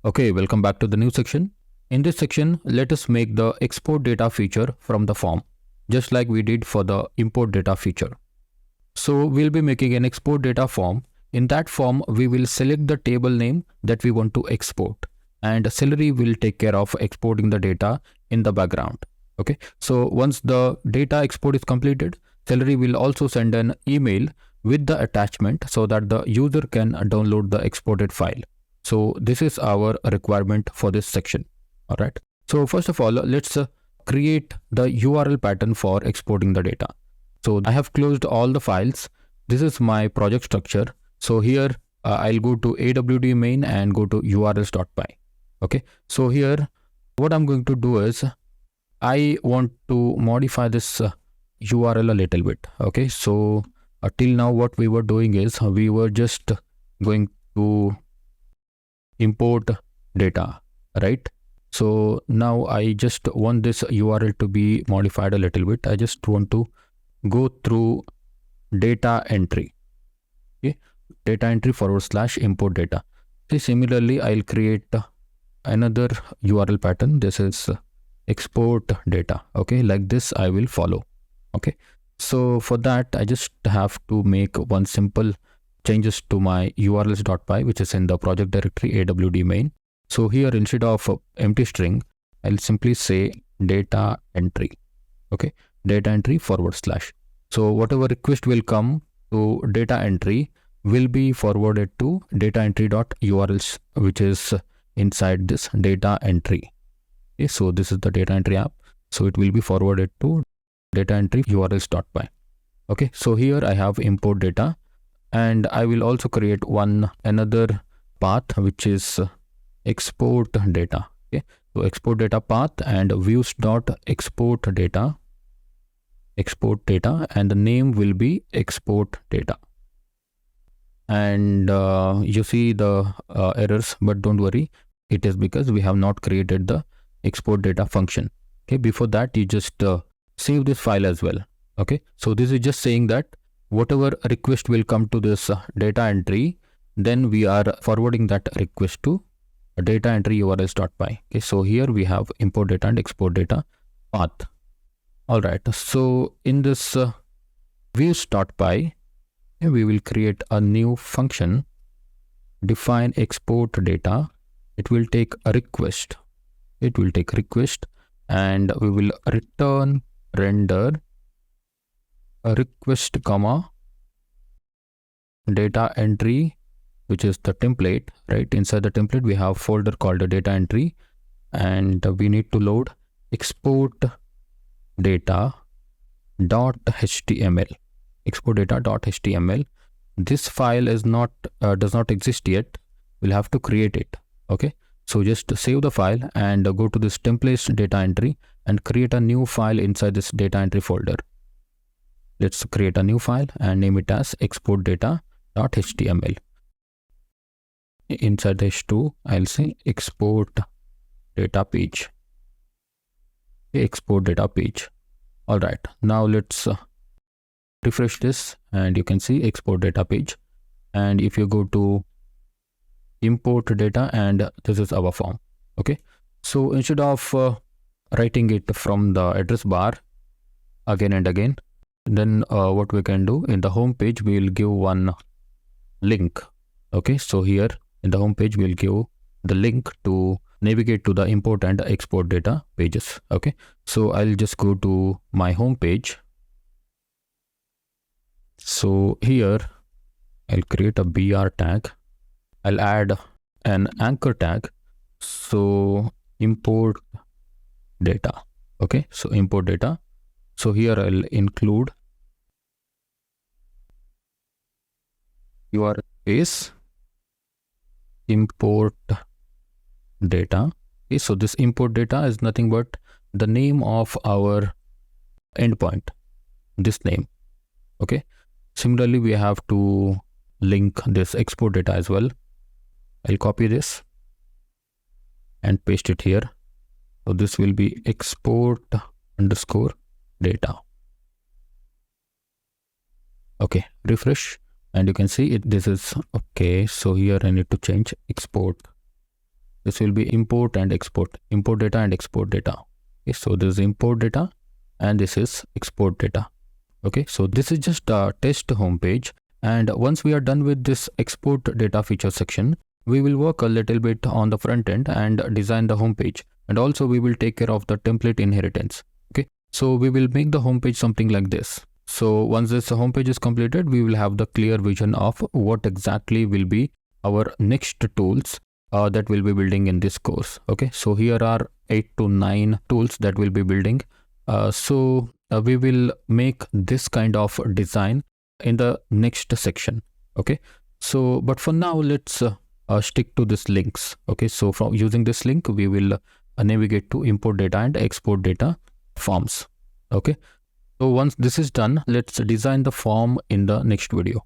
Okay, welcome back to the new section. In this section, let us make the export data feature from the form, just like we did for the import data feature. So we'll be making an export data form. In that form, we will select the table name that we want to export, and Celery will take care of exporting the data in the background. Okay, so once the data export is completed, Celery will also send an email with the attachment so that the user can download the exported file. So this is our requirement for this section. All right. So first of all, let's create the URL pattern for exporting the data. So I have closed all the files. This is my project structure. So here I'll go to AWD main and go to urls.py. Okay. So here what I'm going to do is I want to modify this URL a little bit. Okay. So till now what we were doing is we were just going to import data, right? So now I just want this URL to be modified a little bit. I just want to go through data entry. Okay, data entry / import data. See, similarly, I'll create another URL pattern. This is export data. Okay, like this I will follow. Okay, so for that I just have to make one simple changes to my urls.py, which is in the project directory AWD main. So here instead of empty string, I'll simply say data entry. Okay, data entry /. So whatever request will come to data entry will be forwarded to data entry.urls, which is inside this data entry. Okay, so this is the data entry app. So it will be forwarded to data entry urls.py. Okay, so here I have import data, and I will also create another path, which is export data. Okay, so export data path and views.export data, and the name will be export data. And you see the errors, but don't worry, it is because we have not created the export data function. Okay, before that you just save this file as well. Okay, so this is just saying that whatever request will come to this data entry, then we are forwarding that request to data entry urls.py. Okay, so here we have import data and export data path. All right, so in this views.py, we will create a new function, define export data. It will take a request. And we will return render a request comma data entry, which is the template, right? Inside the template we have folder called the data entry, and we need to load export data.html. This file is not does not exist yet. We'll have to create it. Okay, so just save the file and go to this templates data entry and create a new file inside this data entry folder. Let's create a new file and name it as export data.html. Inside the h2 I'll say export data page. Export data page. All right, now let's refresh this and you can see export data page. And if you go to import data, and this is our form. Okay, so instead of writing it from the address bar again and again, then what we can do, in the home page we will give one link. Okay, so here in the home page we'll give the link to navigate to the import and export data pages. Okay, so I'll just go to my home page. So here I'll create a br tag. I'll add an anchor tag. So import data. Okay, so import data. So here I'll include your space import data. Okay, so this import data is nothing but the name of our endpoint, this name. Okay, similarly we have to link this export data as well. I'll copy this and paste it here. So this will be export underscore data. Okay, refresh and you can see it. This is okay. So here I need to change export This will be import and export data and export data. Okay, so this is import data and this is export data. Okay, so this is just a test homepage, and once we are done with this export data feature section, we will work a little bit on the front end and design the homepage, and also we will take care of the template inheritance. Okay, so we will make the homepage something like this. So once this homepage is completed, we will have the clear vision of what exactly will be our next tools that we'll be building in this course. Okay, so here are 8 to 9 tools that we'll be building. We will make this kind of design in the next section. Okay, so but for now, let's stick to this links. Okay, so from using this link, we will navigate to import data and export data forms. Okay, so once this is done, let's design the form in the next video.